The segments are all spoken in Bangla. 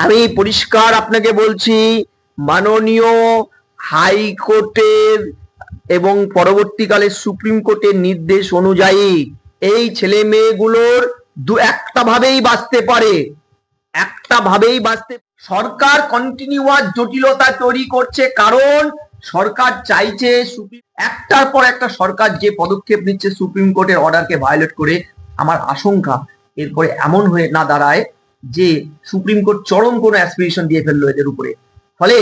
আমি পরিষ্কার আপনাকে বলছি, মাননীয় হাইকোর্টের এবং পরবর্তীকালে সুপ্রিম কোর্টের নির্দেশ অনুযায়ী এই ছেলে মেয়েগুলোর একটা ভাবেই বাঁচতে পারে, একটা ভাবেই বাঁচতে। সরকার কন্টিনিউয়াস জটিলতা তৈরি করছে, কারণ সরকার চাইছে একটার পর একটা সরকার যে পদক্ষেপ নিচ্ছে সুপ্রিম কোর্টের অর্ডারকে ভায়োলেট করে। আমার আশঙ্কা এরপরে এমন হয়ে না দাঁড়ায় যে সুপ্রিম কোর্ট চরম কোনো অ্যাসপিরেশন দিয়ে ফেললো এদের উপরে, ফলে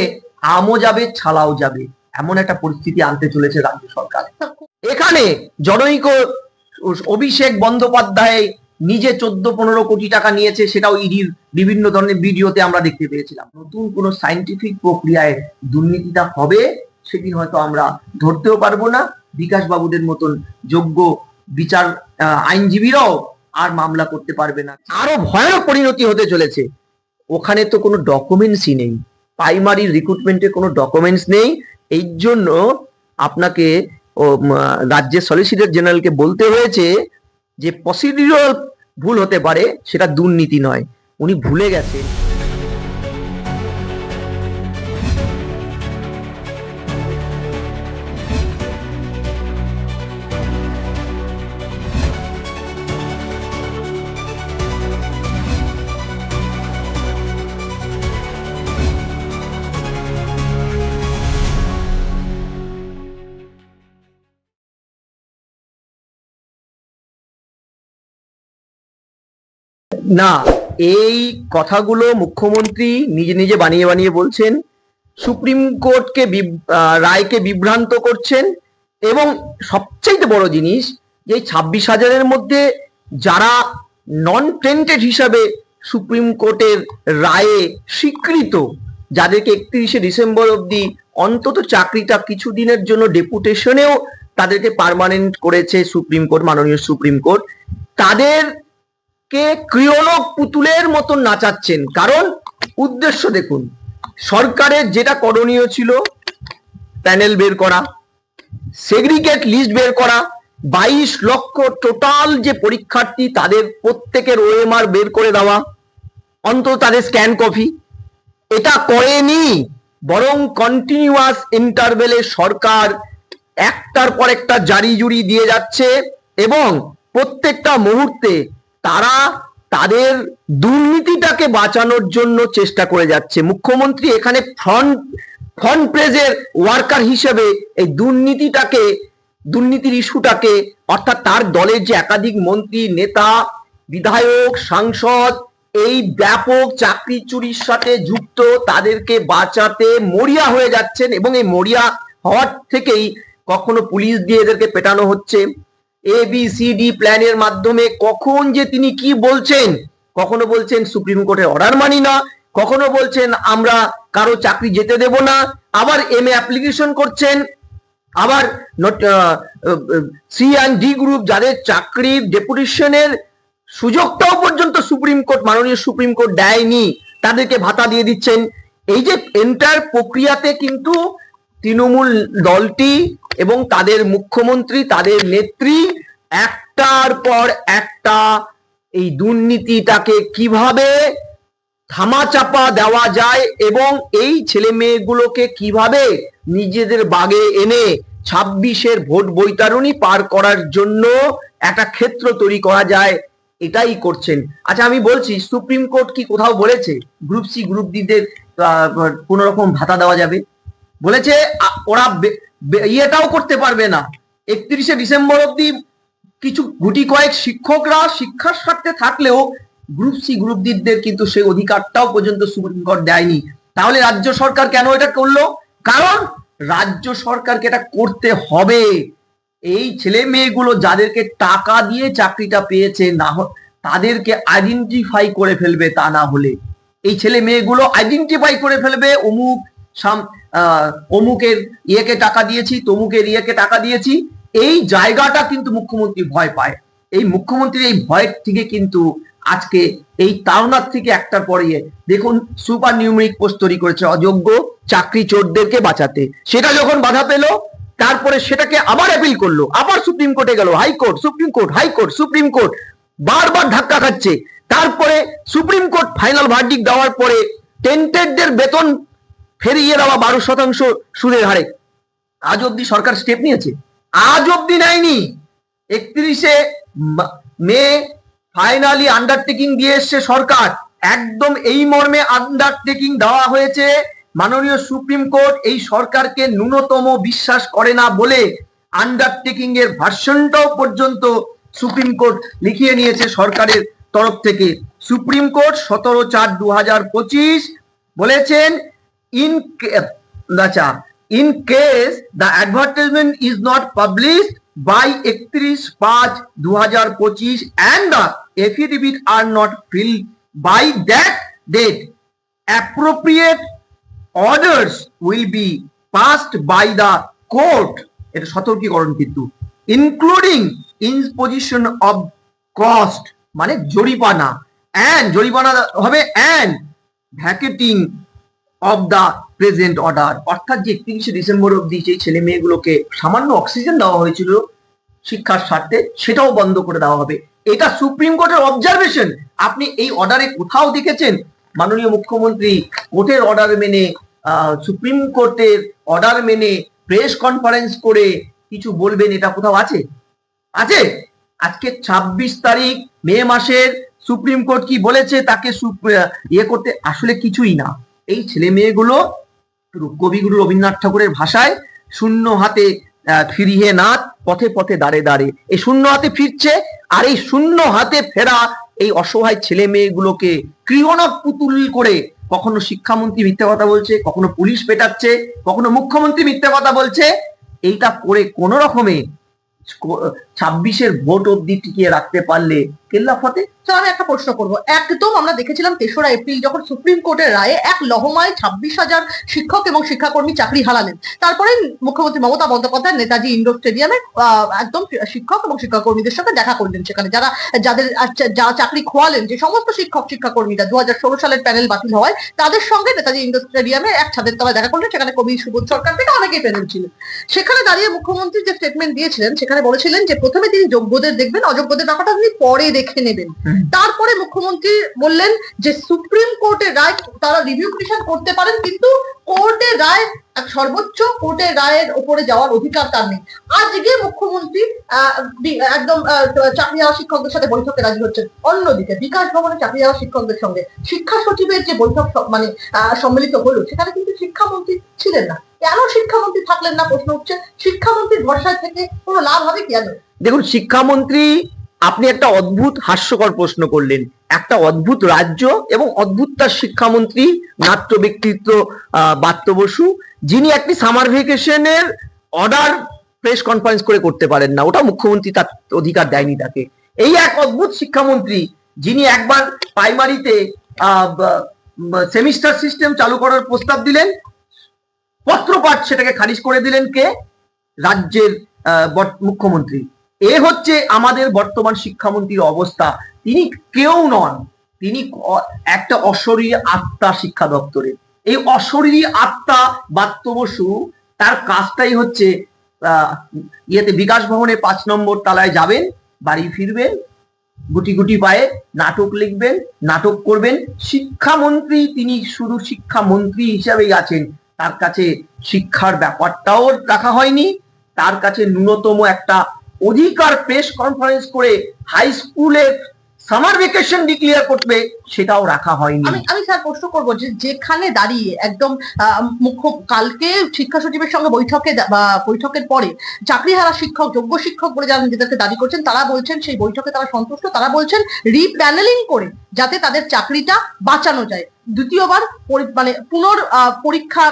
আমও যাবে ছালাও যাবে, এমন একটা পরিস্থিতি আনতে চলেছে রাজ্য সরকার। এখানে জনৈক অভিষেক বন্দ্যোপাধ্যায় নিজে 14-15 কোটি টাকা নিয়েছে, সেটাও ইডির বিভিন্ন ধরনের ভিডিওতে আমরা দেখতে পেয়েছিলাম। নতুন কোনো সাইন্টিফিক প্রক্রিয়ায় দুর্নীতিটা হবে সেদিন হয়তো আমরা ধরতেও পারবো না। বিকাশ বাবুদের মতন যোগ্য বিচার আইনজীবীরাও আর মামলা করতে পারবে না। আরো ভয়ানক পরিণতি হতে চলেছে। ওখানে তো কোনো ডকুমেন্টসই নেই, প্রাইমারি রিক্রুটমেন্টের কোনো ডকুমেন্টস নেই। এই জন্য আপনাকে রাজ্যের সলিসিটর জেনারেলকে বলতে হয়েছে যে প্রসিডিউরাল ভুল হতে পারে, সেটা দুর্নীতি নয়। উনি ভুলে গেছেন। না, এই কথাগুলো মুখ্যমন্ত্রী নিজে নিজে বানিয়ে বানিয়ে বলছেন, সুপ্রিম কোর্টকে রায়কে বিভ্রান্ত করছেন। এবং সবচেয়ে বড় জিনিস যে 26,000-এর মধ্যে যারা নন টেন্টেড হিসাবে সুপ্রিম কোর্টের রায়ে স্বীকৃত, যাদেরকে 31শে ডিসেম্বর অবধি অন্তত চাকরিটা কিছুদিনের জন্য ডেপুটেশনেও তাদেরকে পার্মানেন্ট করেছে সুপ্রিম কোর্ট, মাননীয় সুপ্রিম কোর্ট, তাদের কে ক্রিয়োলক পুতুলের মতন নাচাচ্ছেন। কারণ উদ্দেশ্য দেখুন, সরকারের যেটা করণীয় ছিল প্যানেল বের করা, সেগ্রিগেট লিস্ট বের করা, 22 লক্ষ টোটাল যে পরীক্ষার্থী তাদের প্রত্যেকের ওএমআর বের করে দেওয়া, অন্তত তাদের স্ক্যান কপি, এটা করেনি। বরং কন্টিনিউয়াস ইন্টারভেলে সরকার একটার পর একটা জারি জুরি দিয়ে যাচ্ছে এবং প্রত্যেকটা মুহূর্তে তারা তাদের দুর্নীতিটাকে বাঁচানোর জন্য চেষ্টা করে যাচ্ছে। মুখ্যমন্ত্রী এখানে ফ্রন্ট পেজের ওয়ার্কার হিসেবে এই দুর্নীতির ইস্যুটাকে, অর্থাৎ তার দলের যে একাধিক মন্ত্রী, নেতা, বিধায়ক, সাংসদ এই ব্যাপক চাকরি চুরির সাথে যুক্ত, তাদেরকে বাঁচাতে মরিয়া হয়ে যাচ্ছেন। এবং এই মরিয়া হওয়ার থেকেই কখনো পুলিশ দিয়ে এদেরকে পেটানো হচ্ছে, ABCD প্ল্যানের মাধ্যমে। কখন যে তিনি কি বলছেন, কখনো বলছেন সুপ্রিম কোর্টের অর্ডার মানি না, কখনো বলছেন আমরা কারো চাকরি যেতে দেব না, আবার MA অ্যাপ্লিকেশন করছেন, আবার C&D গ্রুপ যাদের চাকরির ডেপুটেশনের সুযোগটাও পর্যন্ত মাননীয় সুপ্রিম কোর্ট দেয়নি, তাদেরকে ভাতা দিয়ে দিচ্ছেন। এই যে এন্টার প্রক্রিয়াতে কিন্তু তৃণমূল দলটি এবং তাদের মুখ্যমন্ত্রী, তাদের নেত্রী একটার পর একটা এই দুর্নীতিটাকে কিভাবে থামাচাপা দেওয়া যায় এবং এই ছেলে মেয়েগুলোকে কিভাবে নিজেদের বাগে এনে 26-এর ভোট বৈতরণী পার করার জন্য একটা ক্ষেত্র তৈরি করা যায়, এটাই করছেন। আচ্ছা, আমি বলছি, সুপ্রিম কোর্ট কি কোথাও বলেছে গ্রুপ সি গ্রুপ ডিদের কোন রকম ভাতা দেওয়া যাবে? বলেছে ওরা ইয়েটাও করতে পারবে না। 31শে ডিসেম্বর অব্দি কিছু গুটি কয়েক শিক্ষকরা শিক্ষার স্বার্থে থাকলেও গ্রুপ সি গ্রুপ ডিদের কিন্তু সেই অধিকারটাও পর্যন্ত সুপ্রিম কোর্ট দেয়নি। তাহলে রাজ্য সরকার কেন এটা করলো? কারণ রাজ্য সরকারকে এটা করতে হবে। এই ছেলে মেয়েগুলো যাদেরকে টাকা দিয়ে চাকরিটা পেয়েছে, না তাদেরকে আইডেন্টিফাই করে ফেলবে। তা না হলে এই ছেলে মেয়েগুলো আইডেন্টিফাই করে ফেলবে, অমুকের ইয়েকে টাকা দিয়েছি, তমুকের ইয়েকে টাকা দিয়েছি। এই জায়গাটা কিন্তু মুখ্যমন্ত্রী ভয় পায়। এই মুখ্যমন্ত্রীর এই ভয় থেকে কিন্তু আজকে এই তাড়নার থেকে একটার পরে দেখুন সুপার নিউমেরিক পোস্ট তৈরি করেছে অযোগ্য চাকরি চোরদেরকে বাঁচাতে। সেটা যখন বাধা পেল, তারপরে সেটাকে আবার অ্যাপিল করলো, আবার সুপ্রিম কোর্টে গেল, high court, supreme court, high court, supreme court, বারবার ধাক্কা খাচ্ছে। তারপরে সুপ্রিম কোর্ট ফাইনাল ভার্ডিক্ট দেওয়ার পরে টেন্টেডদের বেতন ফেরিয়ে দেওয়া 12% সুদের হারে, আজ অব্দি সরকার স্টেপ নিয়েছে? আজ অব্দি নেয়নি। 31শে মে ফাইনালি আন্ডারটেকিং দিয়ে এসছে সরকার, একদম এই মর্মে আন্ডারটেকিং দেওয়া হয়েছে, মাননীয় সুপ্রিম কোর্ট এই সরকারকে ন্যূনতম বিশ্বাস করে না বলে আন্ডারটেকিং এর ভার্সনটাও পর্যন্ত সুপ্রিম কোর্ট লিখিয়ে নিয়েছে সরকারের তরফ থেকে। সুপ্রিম কোর্ট 17/4/2025 বলেছেন, in case the advertisement is not published by 31/5/2025 and the affidavit are not filled by that date, appropriate orders will be passed by the court, এটা সতর্কীকরণ কিন্তু, including imposition of cost মানে জরিমানা, and জরিমানা হবে and vacating of the present order. অর্থাৎ যে 31শে ডিসেম্বর অব্দি যে ছেলে মেয়েগুলোকে সামান্য অক্সিজেন দেওয়া হয়েছিল শিক্ষার স্বার্থে, সেটাও বন্ধ করে দেওয়া হবে। এটা সুপ্রিম কোর্টের অবজারভেশন। আপনি এই অর্ডারে কোথাও দেখেছেন মাননীয় মুখ্যমন্ত্রী কোর্টের অর্ডার মেনে, সুপ্রিম কোর্টের অর্ডার মেনে প্রেস কনফারেন্স করে কিছু বলবেন? এটা কোথাও আছে? আছে? আজকে 26 তারিখ মে মাসের সুপ্রিম কোর্ট কি বলেছে তাকে করতে? আসলে কিছুই না। এই ছেলে মেয়েগুলো কবিগুরু রবীন্দ্রনাথ ঠাকুরের ভাষায় শূন্য হাতে ফিরিয়ে নাথ, পথে পথে দাঁড়ে দাঁড়ে, এই শূন্য হাতে ফিরছে। আর এই শূন্য হাতে ফেরা এই অসহায় ছেলে মেয়েগুলোকে ক্রিয়নক পুতুল করে কখনো শিক্ষামন্ত্রী মিথ্যা কথা বলছে, কখনো পুলিশ পেটাচ্ছে, কখনো মুখ্যমন্ত্রী মিথ্যা কথা বলছে। এইটা করে কোন রকমে 26-এর ভোট অব্দি টিকিয়ে রাখতে পারলে কেল্লা ফতে। আমি একটা প্রশ্ন করবো, একদম আমরা দেখেছিলাম 3রা এপ্রিল যখন সুপ্রিম কোর্টের রায়ে এক লহমায় 26,000 শিক্ষক এবং শিক্ষাকর্মী চাকরি হারালেন। তারপরে মুখ্যমন্ত্রী মমতা বন্দ্যোপাধ্যায় নেতাজি ইন্ডোর স্টেডিয়ামে একদম শিক্ষক এবং শিক্ষাকর্মীদের সঙ্গে দেখা করলেন। সেখানে যারা চাকরি খোয়ালেন, যে সমস্ত শিক্ষক শিক্ষাকর্মীরা 2016 সালের প্যানেল বাতিল হওয়ায়, তাদের সঙ্গে নেতাজি ইন্ডোর স্টেডিয়ামে এক ছাদের তলায় দেখা করলেন। সেখানে কবি সুবোধ সরকার থেকে অনেকেই প্যানেল ছিলেন। সেখানে দাঁড়িয়ে মুখ্যমন্ত্রী যে স্টেটমেন্ট দিয়েছিলেন, সেখানে বলেছিলেন যে প্রথমে তিনি যোগ্যদের দেখবেন, অযোগ্যদের ব্যাপারটা তিনি পরে দেখে নেবেন। তারপরে মুখ্যমন্ত্রী বললেন যে সুপ্রিম কোর্টের রায় তারা রিভিউ পিটিশন করতে পারেন, কিন্তু কোর্টের রায়, সর্বোচ্চ কোর্টের রায়ের উপরে যাওয়ার অধিকার তার নেই। আজকে মুখ্যমন্ত্রী একদম চাকরি যাওয়া শিক্ষকদের সাথে বৈঠকে রাজি হচ্ছেন। অন্যদিকে বিকাশ ভবনে চাকরি যাওয়া শিক্ষকদের সঙ্গে শিক্ষা সচিবের যে বৈঠক সম্মিলিত হলো, সেখানে কিন্তু শিক্ষামন্ত্রী ছিলেন না। কেন শিক্ষামন্ত্রী থাকলেন না প্রশ্ন উঠছে। শিক্ষামন্ত্রীর ভরসায় থেকে কোনো লাভ হবে কেন? দেখুন, শিক্ষামন্ত্রী, আপনি একটা অদ্ভুত হাস্যকর প্রশ্ন করলেন। একটা অদ্ভুত রাজ্য এবং অদ্ভুত তার শিক্ষামন্ত্রী, নাট্য ব্যক্তিত্ব ব্রাত্য বসু, যিনি একটি সামার ভ্যাকেশনের অর্ডার প্রেস কনফারেন্স করে করতে পারেন না, ওটা মুখ্যমন্ত্রী তার অধিকার দেয়নি তাকে। এই এক অদ্ভুত শিক্ষামন্ত্রী, যিনি একবার প্রাইমারিতে সেমিস্টার সিস্টেম চালু করার প্রস্তাব দিলেন, পত্রপাঠ সেটাকে খারিজ করে দিলেন কে? রাজ্যের মুখ্যমন্ত্রী। এ হচ্ছে আমাদের বর্তমান শিক্ষামন্ত্রীর অবস্থা। তিনি কেউ নন, তিনি একটা অশরীরী আত্মা শিক্ষা দপ্তরে। এই অশরীরী আত্মা ব্রাত্য বসু, তার কাজটাই হচ্ছে বিকাশ ভবনে 5 নম্বর তলায় যাবেন, বাড়ি ফিরবেন, গুটি গুটি পায়ে নাটক লিখবেন, নাটক করবেন। শিক্ষামন্ত্রী তিনি শুধু শিক্ষামন্ত্রী হিসাবেই আছেন, তার কাছে শিক্ষার ব্যাপারটাও রাখা হয়নি, তার কাছে ন্যূনতম একটা অধিকার প্রেস কনফারেন্স করে হাই স্কুলের সামার ভ্যাকেশন ডিক্লেয়ার করবে সেটাও রাখা হয়নি। আমি স্যার প্রশ্ন করবো যে যেখানে দাঁড়িয়ে একদম কালকে শিক্ষা সচিবের সঙ্গে বৈঠকের পরে চাকরি হারা শিক্ষক, যোগ্য শিক্ষক বলে যারা নিজেদেরকে দাবি করছেন, তারা বলছেন সেই বৈঠকে তারা সন্তুষ্ট। তারা বলছেন রিপ্যানেলিং করে যাতে তাদের চাকরিটা বাঁচানো যায়, দ্বিতীয়বার মানে পরীক্ষা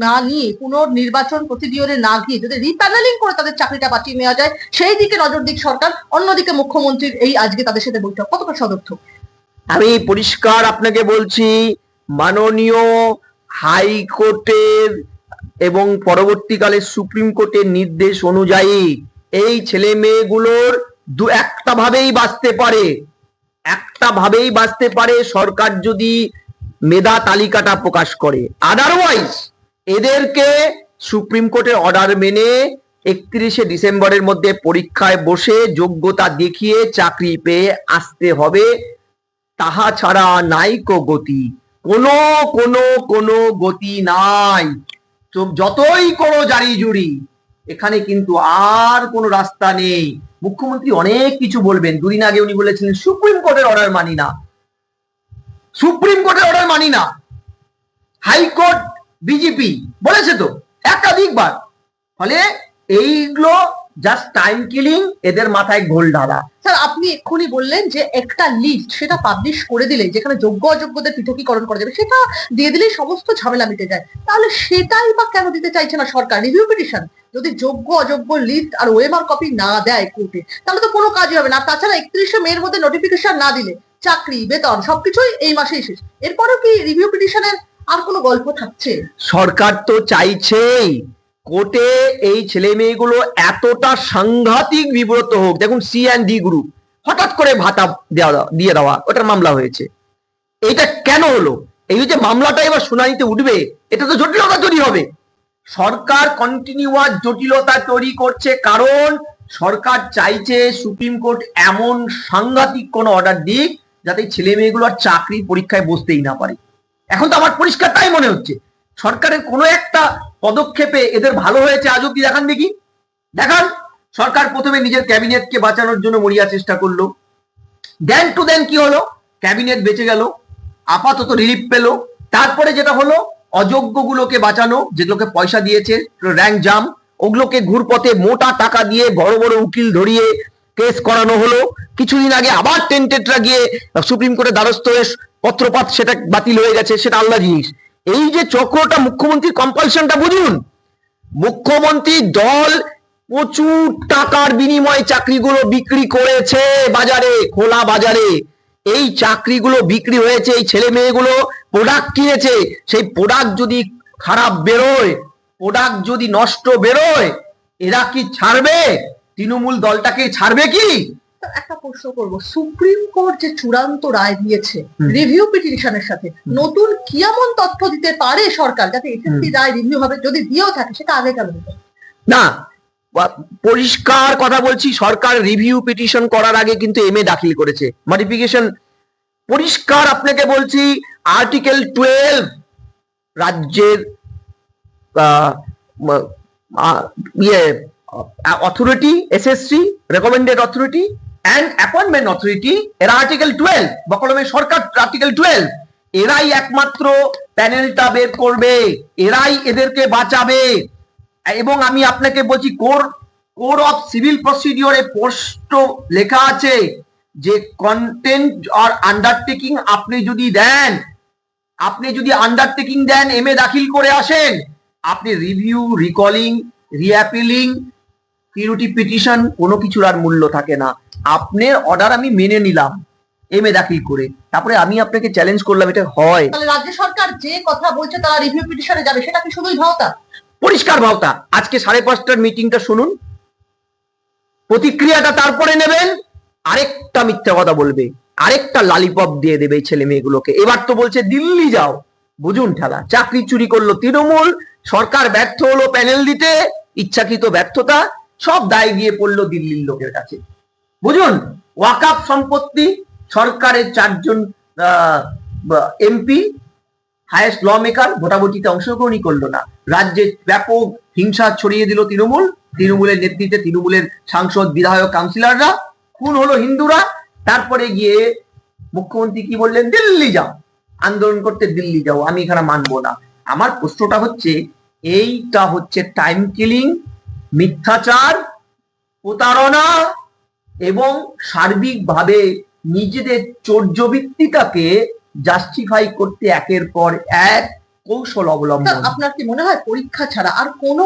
না নিয়ে, পুনর্নির্বাচন প্রসিডিওরে না গিয়ে যদি রিপ্যানেলিং করে তাদের চাকরিটা বাঁচিয়ে নেওয়া যায়, সেই দিকে নজর দিক সরকার। অন্যদিকে মুখ্যমন্ত্রীর এই আজকে তাদের সাথে বৈঠক কতটা সদর্থক? আমি পরিষ্কার আপনাকে বলছি, মাননীয় হাইকোর্টের এবং পরবর্তীকালে সুপ্রিম কোর্টের নির্দেশ অনুযায়ী এই ছেলে মেয়েগুলোর একটা ভাবেই বাঁচতে পারে, সরকার যদি মেধা তালিকাটা প্রকাশ করে। আদারওয়াইজ এদেরকে সুপ্রিম কোর্টের অর্ডার মেনে 31শে ডিসেম্বরের মধ্যে পরীক্ষায় বসে যোগ্যতা দেখিয়ে চাকরি পেয়ে আসতে হবে, তাহা ছাড়া নাইকো গতি। কোনো কোনো কোনো গতি নাই। তো যতই করো জারি জুরি, এখানে কিন্তু আর কোনো রাস্তা নেই। মুখ্যমন্ত্রী অনেক কিছু বলবেন। দুদিন আগে উনি বলেছিলেন সুপ্রিম কোর্টের অর্ডার মানি না, সুপ্রিম কোর্টের অর্ডার মানি না। হাইকোর্ট বিজেপি বলেছে তো একাধিকবার। ফলে এইগুলো জাস্ট টাইম কিলিং, এদের মাথায় ঘোল ঢালা। স্যার, আপনি এক্ষুনি বললেন যে একটা লিস্ট সেটা পাবলিশ করে দিলে, যেখানে যোগ্য অযোগ্যদের পৃথকীকরণ করা যাবে, সেটা দিয়ে দিলেই সমস্ত ঝামেলা মিটে যায়। তাহলে সেটাই বা কেন দিতে চাইছে না সরকার? রিভিউ পিটিশন যদি যোগ্য অযোগ্য লিস্ট আর ওএমআর কপি না দেয় কোর্টে, তাহলে তো কোনো কাজই হবে না। তাছাড়া 31শে মের মধ্যে নোটিফিকেশন না দিলে চাকরি, বেতন সবকিছুই এই মাসেই শেষ। এরপরেও কি রিভিউ পিটিশনের আর কোনো গল্প থাকছে? সরকার তো চাইছেই কোর্টে এই ছেলে মেয়েগুলো এতটা সাংঘাতিক বিব্রত হোক। দেখুন C&D গ্রুপ হঠাৎ করে ভাতা দিয়ে দেওয়া, ওটার মামলা হয়েছে। এটা কেন হলো? এই যে মামলাটা এবার শুনানিতে উঠবে, এটা তো জটিলতা তৈরি হবে। সরকার কন্টিনিউয়াস জটিলতা তৈরি করছে, কারণ সরকার চাইছে সুপ্রিম কোর্ট এমন সাংঘাতিক কোন অর্ডার দিক যাতে ছেলে মেয়েগুলো আর চাকরি পরীক্ষায় বসতেই না পারে। এখন তো আমার পরিষ্কার তাই মনে হচ্ছে। সরকারের কোনো একটা পদক্ষেপে এদের ভালো হয়েছে আজ অব্দি দেখান দেখি, দেখান। সরকার প্রথমে নিজের ক্যাবিনেটকে বাঁচানোর জন্য মরিয়া চেষ্টা করলো, দেন টু দেন কি হলো, ক্যাবিনেট বেঁচে গেল, আপাতত রিলিফ পেল। তারপরে যেটা হলো, অযোগ্যগুলোকে বাঁচানো, যেগুলোকে পয়সা দিয়েছে র্যাঙ্ক জাম, ওগুলোকে ঘুরপথে মোটা টাকা দিয়ে বড় বড় উকিল ধরিয়ে কেস করানো হলো। কিছুদিন আগে আবার টেন্টেডরা গিয়ে সুপ্রিম কোর্টের দ্বারস্থ হয়ে পত্রপাত, সেটা বাতিল হয়ে গেছে, সেটা আলাদা জিনিস। এই যে চক্রটা, মুখ্যমন্ত্রীর কম্পালশনটা বুঝুন। মুখ্যমন্ত্রী দল প্রচুর টাকার বিনিময়ে চাকরিগুলো বিক্রি করেছে বাজারে, খোলা বাজারে। এই চাকরিগুলো বিক্রি হয়েছে, এই ছেলে মেয়েগুলো প্রোডাক্ট কিনেছে। সেই প্রোডাক্ট যদি খারাপ বেরোয়, প্রোডাক্ট যদি নষ্ট বেরোয়, এরা কি ছাড়বে? তৃণমূল দলটাকে ছাড়বে কি? একটা প্রশ্ন করব, সুপ্রিম কোর্ট যে চূড়ান্ত রায় দিয়েছে রিভিউ পিটিশনের সাথে, নতুন কি এমন তথ্য দিতে পারে সরকার যাতে এসএসসি রায় রিভিউ হবে? যদি দিয়েও থাকে সেটা আগে কেন দিতে? না, পরিষ্কার কথা বলছি, সরকার রিভিউ পিটিশন করার আগে কিন্তু MA দাখিল করেছে, মডিফিকেশন। পরিষ্কার আপনাকে বলছি, আর্টিকেল 12 রাজ্যের authority, SSC recommended authority and appointment authority, এরা আর্টিকেল 12 বকলমে সরকার আর্টিকেল 12, এরাই একমাত্র প্যানেলটা বের করবে, এরাই এদেরকে বাঁচাবে। এবং আমি আপনাকে বলছি, কোড অফ সিভিল প্রসিডিওরে স্পষ্ট লেখা আছে যে কন্টেন্ট আর আন্ডারটেকিং আপনি যদি দেন, আপনি যদি আন্ডারটেকিং দেন, MA দাখিল করে আসেন, আপনি রিভিউ, রিকলিং, রিঅ্যাপিলিং, পিউরিটি পিটিশন কোনো কিছুর আর মূল্য থাকে না। আপনার অর্ডার আমি মেনে নিলাম MA দাখিল করে, তারপরে আমি আপনাকে চ্যালেঞ্জ করলাম, এটা হয়? তাহলে রাজ্য সরকার যে কথা বলছে তারা রিভিউ পিটিশনে যাবে, সেটা কি শুধুই ভাওতা? পরিষ্কার ভাওতা। আজকে 5:30টার মিটিংটা শুনুন, প্রতিক্রিয়াটা তারপরে নেবেন। আরেকটা মিথ্যা কথা বলবে, আরেকটা লালিপপ দিয়ে দেবে ছেলে মেয়েগুলোকে। এবার তো বলছে দিল্লি যাও, বুঝুন ঠেলা। চাকরি চুরি করলো তৃণমূল, সরকার ব্যর্থ হলো প্যানেল দিতে, ইচ্ছাকৃত ব্যর্থতা, সব দায় গিয়ে পড়লো দিল্লির লোকের কাছে। বুঝুন, ওয়াকফ সম্পত্তি সরকারের 4 জন MP হাইয়েস্ট ল মেকার ভোটাভুটিতে অংশগ্রহণই করলো না। রাজ্যে ব্যাপক হিংসা ছড়িয়ে দিল তৃণমূল, তৃণমূলের নেতৃত্বে তৃণমূলের সাংসদ, বিধায়ক, কাউন্সিলররা, খুন হলো হিন্দুরা। তারপরে গিয়ে মুখ্যমন্ত্রী কি বললেন? দিল্লি যাও, আন্দোলন করতে দিল্লি যাও, আমি এখানে মানবো না। আমার প্রশ্নটা হচ্ছে, এইটা হচ্ছে টাইম কিলিং, মিথ্যাচার, প্রতারণা এবং সার্বিকভাবে নিজেদের চর্যবৃত্তিটাকে জাস্টিফাই করতে একের পর এক কৌশল অবলম্বন। আপনার কি মনে হয় পরীক্ষা ছাড়া আর কোনো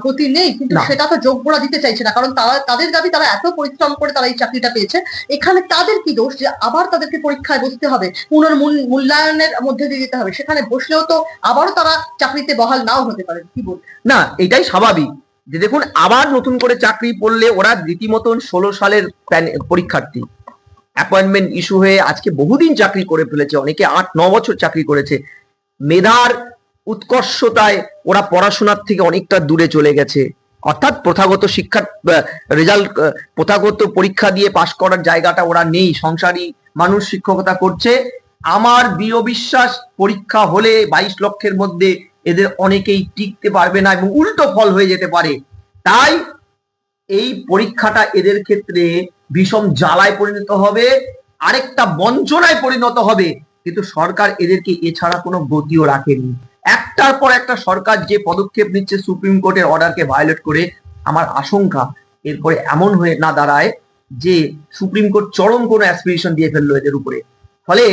গতি নেই? কিন্তু সেটা তো যোগ্যরা দিতে চাইছে না, কারণ তাদের দাবি তারা এত পরিশ্রম করে তারা এই চাকরিটা পেয়েছে। এখানে তাদের কি দোষ যে আবার তাদেরকে পরীক্ষায় বসতে হবে, পুনর্মূল্যায়নের মধ্যে দিয়ে দিতে হবে? সেখানে বসলেও তো আবারও তারা চাকরিতে বহাল নাও হতে পারে। কি বল? না, এটাই স্বাভাবিক যে দেখুন, আবার নতুন করে চাকরি পড়লে ওরা রীতিমতন 16 সালের পরীক্ষার্থী, অ্যাপয়েন্টমেন্ট ইস্যু হয়ে আজকে বহুদিন চাকরি করে ফেলেছে, অনেকে 8-9 বছর চাকরি করেছে। মেধার উৎকর্ষতায় ওরা পড়াশোনার থেকে অনেকটা দূরে চলে গেছে। অর্থাৎ প্রথাগত শিক্ষার রেজাল্ট, প্রথাগত পরীক্ষা দিয়ে পাশ করার জায়গাটা ওরা নেই। সংসারী মানুষ শিক্ষকতা করছে, আমার দৃঢ় বিশ্বাস পরীক্ষা হলে 22 লক্ষের মধ্যে এদের অনেকেই টিকতে পারবে না এবং উল্টো ফল হয়ে যেতে পারে। তাই এই পরীক্ষাটা এদের ক্ষেত্রে ভীষণ জ্বালায় পরিণত হবে, আরেকটা বঞ্চনায় পরিণত হবে। কিন্তু সরকার এদেরকে এছাড়া কোনো গতিও রাখেনি। একটার পর একটা সরকার যে পদক্ষেপ নিচ্ছে সুপ্রিম কোর্টের অর্ডারকে ভায়োলেট করে, আমার আশঙ্কা এরপরে এমন হয়ে না দাঁড়ায় যে সুপ্রিম কোর্ট চরম কোনো অ্যাসপিরেশন দিয়ে ফেললো এদের উপরে, ফলে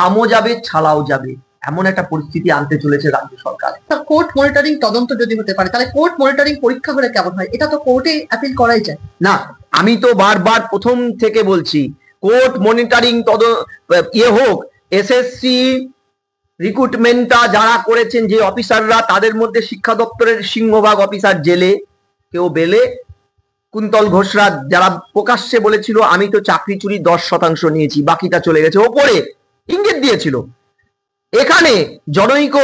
আমও যাবে ছালাও যাবে, এমন একটা পরিস্থিতি আনতে চলেছে রাজ্য সরকার। কোর্ট মনিটরিং তদন্ত যদি হতে পারে, তাহলে কোর্ট মনিটরিং পরীক্ষা হলে কেমন হয়? এটা তো কোর্টে অ্যাপিল করাই যায় না। আমি তো বারবার প্রথম থেকে বলছি, কোর্ট মনিটরিং হোক, এসএসসি রিক্রুটমেন্টটা যারা করেছেন যে অফিসাররা, তাদের মধ্যে শিক্ষা দপ্তরের সিংহভাগ অফিসার জেলে, কেউ বেলে। কুন্তল ঘোষরা যারা প্রকাশ্যে বলেছিল আমি তো চাকরি চুরি 10% নিয়েছি, বাকিটা চলে গেছে, ওপরে ইঙ্গিত দিয়েছিল। এখানে জনৈক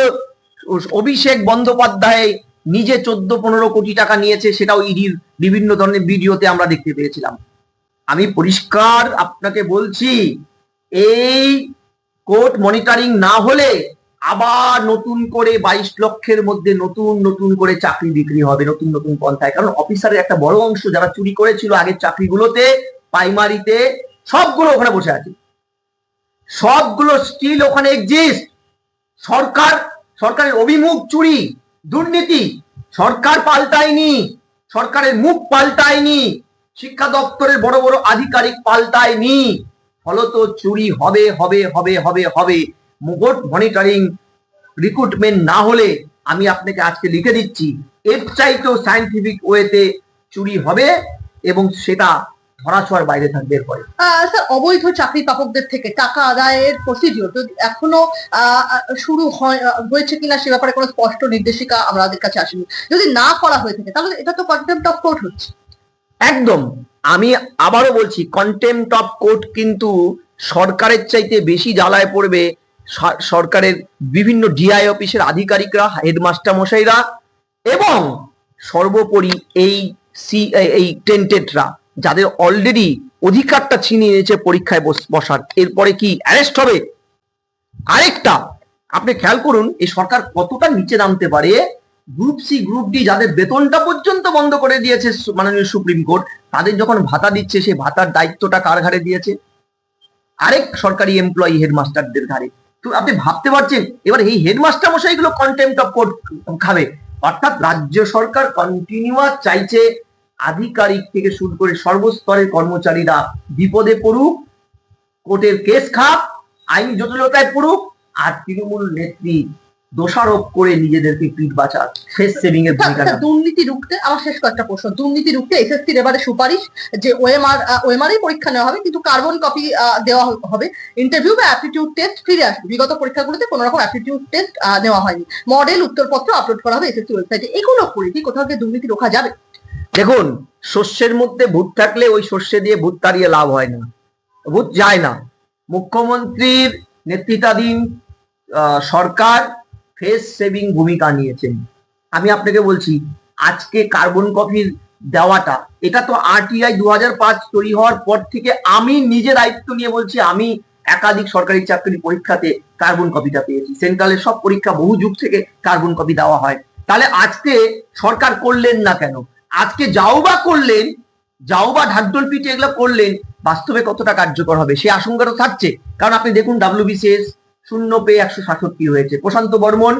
অভিষেক বন্দ্যোপাধ্যায় নিজে 14-15 কোটি টাকা নিয়েছে, সেটাও ইডির বিভিন্ন ধরনের ভিডিওতে আমরা দেখতে পেয়েছিলাম। আমি পরিষ্কার আপনাকে বলছি, এই কোর্ট মনিটরিং না হলে আবার নতুন করে 22 লক্ষের মধ্যে নতুন নতুন করে চাকরি বিক্রি হবে, নতুন নতুন পন্থায়। কারণ অফিসারের একটা বড় অংশ যারা চুরি করেছিল আগের চাকরিগুলোতে, প্রাইমারিতে, সবগুলো ওখানে বসে আছে, সবগুলো স্টিল ওখানে এক্সিস্ট। সরকারের অভিমুখ চুরি, দুর্নীতি, সরকার পাল্টায়নি, সরকারের মুখ পাল্টায়নি, শিক্ষা দপ্তরের বড় বড় আধিকারিক পাল্টায়নি, ফলত চুরি হবে হবে হবে হবে হবে। কোর্ট মনিটরিং রিক্রুটমেন্ট না হলে আমি আপনাকে আজকে লিখে দিচ্ছি, এর চাইতেও সায়েন্টিফিক ওয়েতে চুরি হবে এবং সেটা ধরাছোঁয়ার বাইরে থাকবে। এরপরে স্যার, অবৈধ চাকরি প্রাপকদের থেকে টাকা আদায়ের প্রসিডিওর যদি এখনো শুরু হয়েছে কিনা সে ব্যাপারে কোনো স্পষ্ট নির্দেশিকা আমাদের কাছে আসেনি। যদি না করা হয়ে থাকে তাহলে এটা তো কন্টেম্প্ট অফ কোর্ট হচ্ছে। একদম, আমি আবারও বলছি, কন্টেম্প্ট অফ কোর্ট কিন্তু সরকারের চাইতে বেশি জ্বালায় পড়বে সরকারের বিভিন্ন ডিআই অফিসের আধিকারিকরা, হেডমাস্টার মশাইরা, এবং সর্বোপরি এই টেন্টেডরা, যাদের অলরেডি অধিকারটা ছিনিয়ে নিয়েছে পরীক্ষায় বসার। এরপরে কি অ্যারেস্ট হবে? আরেকটা আপনি খেয়াল করুন, এই সরকার কতটা নিচে নামতে পারে। গ্রুপ সি, গ্রুপ ডি, যাদের বেতনটা পর্যন্ত বন্ধ করে দিয়েছে মাননীয় সুপ্রিম কোর্ট, তাদের যখন ভাতা দিচ্ছে, সেই ভাতার দায়িত্বটা কার ঘাড়ে দিয়েছে? আরেক সরকারি এমপ্লয়ি, হেডমাস্টারদের ঘাড়ে। তো আপনি ভাবতে পারছেন, এবার এই হেডমাস্টার মশাইগুলো কন্টেম্প্ট অফ কোর্ট খাবে। অর্থাৎ রাজ্য সরকার কন্টিনিউয়াস চাইছে আধিকারিক থেকে শুরু করে সর্বস্তরের কর্মচারীরা বিপদে পড়ুক, কোর্টের কেস খাক, আইন জটিলতায় পড়ুক, আর তৃণমূল নেত্রী দোষারোপ করে নিজেদেরকে পিঠ বাঁচাক, ফেস সেভিং এর ভূমিকা। দুর্নীতি রুখতে আমার শেষ কয়েকটা প্রশ্ন। দুর্নীতি রুখতে এসএসসির এবারে সুপারিশ যে ওএমআরই পরীক্ষা নেওয়া হবে, কিন্তু কার্বন কপি দেওয়া হবে, ইন্টারভিউ বা অ্যাপটিটিউড টেস্ট ফিরে আসবে। বিগত পরীক্ষাগুলোতে কোনো রকম অ্যাপটিটিউড টেস্ট নেওয়া হয়নি। মডেল উত্তরপত্র আপলোড করা হবে এসএসসি ওয়েবসাইটে। এগুলো করে কি কোথাও গিয়ে দুর্নীতি রোখা যাবে? দেখুন, শস্যের মধ্যে ভূত থাকলে ওই শস্যে দিয়ে ভূত তাড়িয়ে লাভ হয় না, ভূত যায় না। মুখ্যমন্ত্রীর নেতৃত্বাধীন সরকার ফেস সেভিং ভূমিকা নিয়েছেন। আমি আপনাকে বলছি, আজকে কার্বন কপির দেওয়াটা, এটা তো আরটিআই 2005 তৈরি হওয়ার পর থেকে আমি নিজে দায়িত্ব নিয়ে বলছি, আমি একাধিক সরকারি চাকরি পরীক্ষাতে কার্বন কপিটা পেয়েছি। সেন্ট্রালের সব পরীক্ষা বহু যুগ থেকে কার্বন কপি দেওয়া হয়। তাহলে আজকে সরকার করলেন না কেন? আজকে যাও বা ঢাকঢোল পিটে এগুলো করলেন, বাস্তবে কতটা কার্যকর হবে সে আশঙ্কাটা থাকছে। কারণ আপনি দেখুন, WBCS 0 পেয়ে 167 হয়েছে, প্রশান্ত বর্মন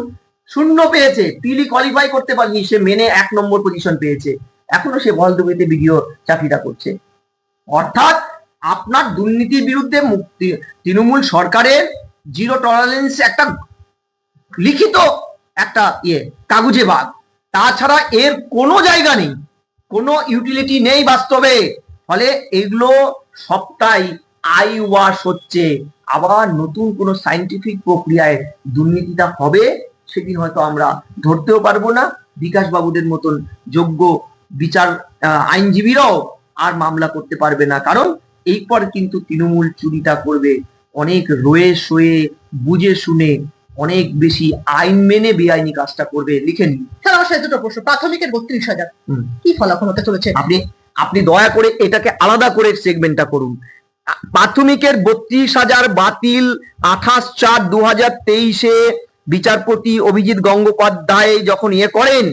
0 পেয়েছে, পিলি কোয়ালিফাই করতে পারেনি, সে মেনে 1 নম্বর পজিশন পেয়েছে, এখনো সে বলদুবিতে ভিডিও চাকরিটা করছে। অর্থাৎ আপনার দুর্নীতির বিরুদ্ধে তৃণমূল সরকারের জিরো টলারেন্স একটা লিখিত একটা কাগজে বাগ, তাছাড়া এর কোনো জায়গা নেই, কোনো ইউটিলিটি নেই বাস্তবে। ফলে এগুলো সবটাই আই ওয়াশ হচ্ছে। আবার নতুন কোনো সায়েন্টিফিক প্রক্রিয়ায় দুর্নীতিটা হবে, সেদিন হয়তো আমরা ধরতেও পারবো না। বিকাশ বাবুদের মতন যোগ্য বিচার আইনজীবীরাও আর মামলা করতে পারবে না, কারণ এরপর কিন্তু তৃণমূল চুরিটা করবে অনেক রয়ে সয়ে, বুঝে শুনে, অনেক বেশি আইন মেনে বেআইনি কাজটা করবে। লিখে নিন। আমার সাথে দুটো প্রশ্ন। প্রাথমিকের 32,000 কি ফলাফল হতে চলেছে? আপনি দয়া করে এটাকে আলাদা করে সেগমেন্টটা করুন। প্রাথমিকের 32,000 বাতিল 28/4/2023 বিচারপতি অভিজিৎ গঙ্গোপাধ্যায় যখন করেন,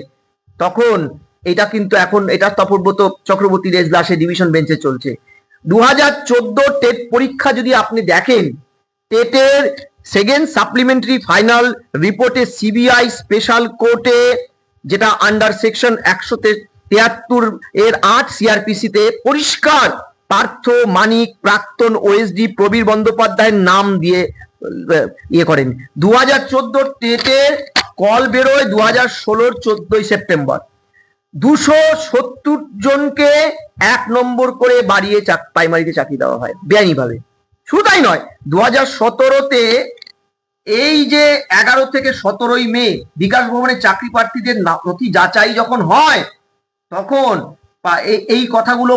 তখন এটা কিন্তু এখন এটা তপব্রত চক্রবর্তীর এজলাসে ডিভিশন বেঞ্চে চলছে। 2014 টেট পরীক্ষা যদি আপনি দেখেন, টেটের সেকেন্ড সাপ্লিমেন্টারি ফাইনাল রিপোর্টে সিবিআই স্পেশাল কোর্টে, যেটা আন্ডার সেকশন 173 এর 8 সিআরপিসিতে পরিষ্কার পার্থ মানিক প্রাক্তন ওএসডি প্রবীর বন্দ্যোপাধ্যায়ের নাম দিয়ে করেন। 2014 টেটের কল বেরোয় 2016 14 সেপ্টেম্বর। 270 জনকে 1 নম্বর করে বাড়িয়ে প্রাইমারিতে চাকরি দেওয়া হয় বেআইনি ভাবে। শুধু তাই নয়, 2017-তে এই যে 11 থেকে 17 মে বিকাশ ভবনে চাকরি প্রার্থীদের নথি যাচাই যখন হয়, তখন এই কথাগুলো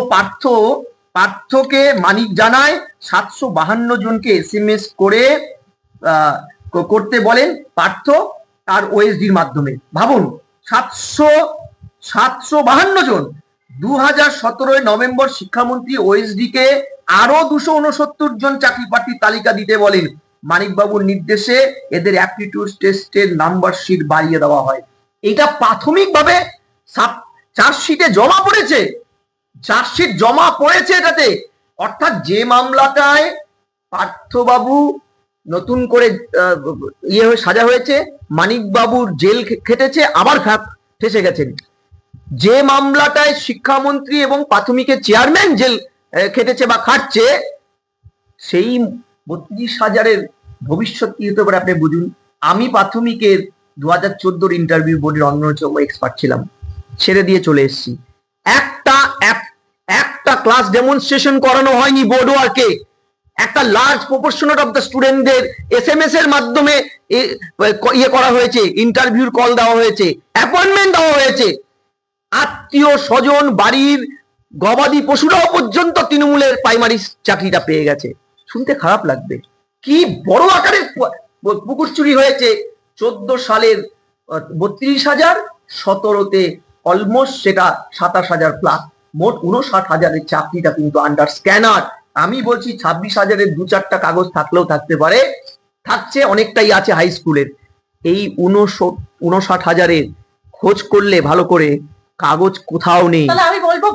পার্থকে মানিক জানায় 752 জনকে SMS করে করতে বলেন পার্থ তার ওএসডির মাধ্যমে। ভাবুন, 752 জন। 2017 নভেম্বর শিক্ষামন্ত্রী ওএসডি কে আরো 269 জন চাকরি প্রার্থীর তালিকা দিতে বলেন। মানিকবাবুর নির্দেশে এদের অ্যাপটিটিউড টেস্টের নাম্বার শিট বাড়িয়ে দেওয়া হয়। এটা প্রাথমিকভাবে চার্জশিটে জমা পড়েছে, চার্জশিট জমা পড়েছে এটাতে। অর্থাৎ যে মামলাটায় পার্থবাবু নতুন করে সাজা হয়েছে, মানিকবাবুর জেল খেটেছে, আবার ফেসে গেছেন। যে মামলাটায় শিক্ষামন্ত্রী এবং প্রাথমিকের চেয়ারম্যান জেল খেটেছে বা খাটছে, সেই 32,000-এর ভবিষ্যৎ কি হতে পারে আপনি বুঝুন। আমি প্রাথমিকের 2014 ইন্টারভিউ বোর্ডের অন্যতম এক্সপার্ট ছিলাম, ছেড়ে দিয়ে চলে এসেছি। একটা ক্লাস ডেমনস্ট্রেশন করানো হয়নি বোর্ড ওয়ার্কে। একটা লার্জ প্রপোর্শনাল অফ দ্য স্টুডেন্টদের SMS এর মাধ্যমে করা হয়েছে, ইন্টারভিউর কল দেওয়া হয়েছে, অ্যাপয়েন্টমেন্ট দেওয়া হয়েছে। আত্মীয় স্বজন, বাড়ির গবাদি পশুরাও পর্যন্ত তৃণমূলের প্রাইমারি চাকরিটা পেয়ে গেছে। শুনতে খারাপ লাগবে, কি বড় আকারের পুকুর চুরি হয়েছে। 14 সালের 32,000, 17-তে অলমোস্ট সেটা 27,000 প্লাস, মোট 59,000-এর চাকরিটা কিন্তু আন্ডার স্ক্যানার। আমি বলছি 26,000-এর 2-4টা কাগজ থাকলেও থাকতে পারে, থাকছে অনেকটাই আছে হাই স্কুলের। এই 59,000-এর খোঁজ করলে ভালো করে কাগজ কোথাও নেই। তাহলে আমি বলবো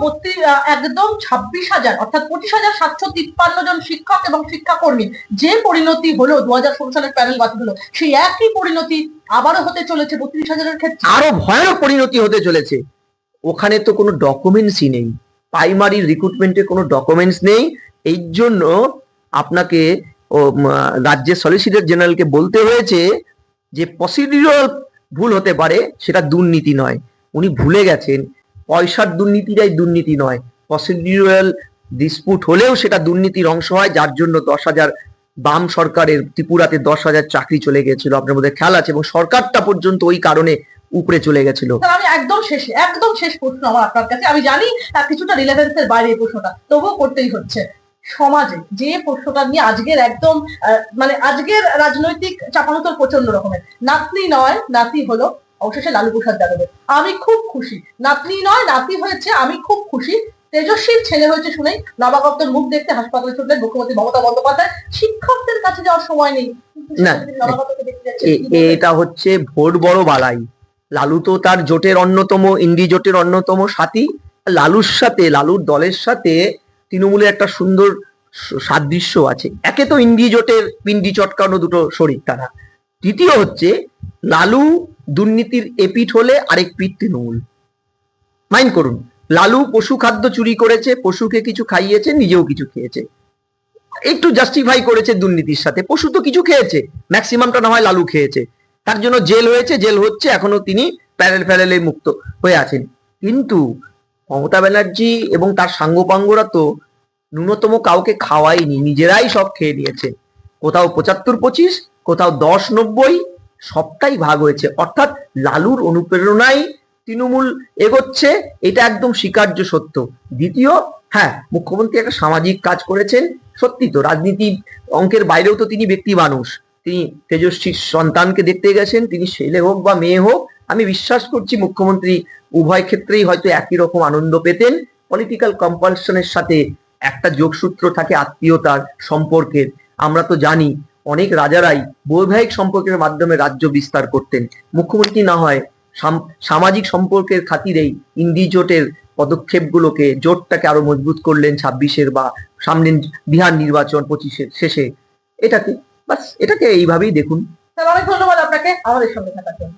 একদম 26,000 অর্থাৎ 25,753 জন শিক্ষক এবং শিক্ষাকর্মী যে পরিণতি হলো 2016 সালের প্যানেল বাতিল হলো, সেই একই পরিণতি আবারও হতে চলেছে 32,000-এর ক্ষেত্রে। আরো ভয়ানক পরিণতি হতে চলেছে। ওখানে তো কোনো ডকুমেন্টসই নেই, প্রাইমারি রিক্রুটমেন্টে কোনো ডকুমেন্টস নেই। এই জন্য আপনাকে রাজ্যের সলিসিটর জেনারেলকে বলতে হয়েছে যে প্রসিডিউরাল ভুল হতে পারে, সেটা দুর্নীতি নয়। উনি ভুলে গেছেন পয়সার দুর্নীতিটাই দুর্নীতি নয়, প্রসিডিউরাল ডিসপুট হলেও সেটা দুর্নীতির অংশ হয়, যার জন্য 10,000 বাম সরকারের ত্রিপুরাতে 10,000 চাকরি চলে গেছিল, আপনার মধ্যে খেয়াল আছে, এবং সরকারটা পর্যন্ত ওই কারণে উপরে চলে গেছিল। আমি একদম শেষ প্রশ্ন আমার আপনার কাছে। আমি জানি কিছুটা রিলেভেন্সের বাইরে এই প্রশ্নটা, তবুও করতেই হচ্ছে। সমাজে যে প্রশ্নটা নিয়ে আজকের একদম মানে আজকের রাজনৈতিক চাপানোতর প্রচন্ড রকমের, নাতনি নয় নাতি হলো অবশেষে লালু প্রসাদ যাদবের। আমি খুব খুশি, নাতনি নয় নাতি হয়েছে, আমি খুব খুশি। তেজস্বীর ছেলে হয়েছে শুনেই নবাগতর মুখ দেখতে হাসপাতালে ছুটলেন মুখ্যমন্ত্রী মমতা বন্দ্যোপাধ্যায়। শিক্ষকদের কাছে যাওয়ার সময় নেই, এটা হচ্ছে ভোট বড় বালাই। লালু তো তার জোটের অন্যতম, ইন্ডি জোটের অন্যতম সাথী। লালুর সাথে, লালুর দলের সাথে তৃণমূলের একটা সুন্দর সাদৃশ্য আছে। একে তো ইন্ডি জোটের পিন্ডি চটকানো দুটো শরীর তারা, দ্বিতীয় হচ্ছে লালু দুর্নীতির এপিঠ হলে আরেক পিঠ তৃণমূল। মাইন্ড করুন, লালু পশু খাদ্য চুরি করেছে, পশুকে কিছু খাইয়েছে, নিজেও কিছু খেয়েছে, একটু জাস্টিফাই করেছে দুর্নীতির সাথে। পশু তো কিছু খেয়েছে, ম্যাক্সিমামটা না হয় লালু খেয়েছে, তার জন্য জেল হয়েছে, জেল হচ্ছে, এখনো তিনি প্যারেলে মুক্ত হয়ে আছেন। কিন্তু মমতা ব্যানার্জি এবং তার সাঙ্গপাঙ্গরা তো ন্যূনতম কাউকে খাওয়াইনি, নিজেরাই সব খেয়ে নিয়েছে। কোথাও 75-25, কোথাও 10-90, সবটাই ভাগ হয়েছে। অর্থাৎ লালুর অনুপ্রেরণায় তৃণমূল এগোচ্ছে, এটা একদম স্বীকার্য সত্য। দ্বিতীয়, হ্যাঁ, মুখ্যমন্ত্রী একটা সামাজিক কাজ করেছেন, সত্যি তো। রাজনীতি অঙ্কের বাইরেও তো তিনি ব্যক্তি মানুষ। তিনি তেজস্বীর সন্তানকে দেখতে গেছেন, তিনি ছেলে হোক বা মেয়ে হোক, আমি বিশ্বাস করছি মুখ্যমন্ত্রী উভয় ক্ষেত্রেই হয়তো একই রকম আনন্দ পেতেন। পলিটিক্যাল কম্পালশনের সাথে একটা যোগসূত্র থাকে আত্মীয়তার, সম্পর্কের। আমরা তো জানি অনেক রাজারাই বৈবাহিক সম্পর্কের মাধ্যমে রাজ্য বিস্তার করতেন। মুখ্যমন্ত্রী না হয় সামাজিক সম্পর্কের খাতিরেই ইন্ডি জোটের পদক্ষেপগুলোকে, জোটটাকে আরো মজবুত করলেন 26-এর বা সামনের বিহার নির্বাচন 25-এর শেষে। এটাকে এইভাবেই দেখুন। স্যার, অনেক ধন্যবাদ আপনাকে আমাদের সঙ্গে থাকার জন্য।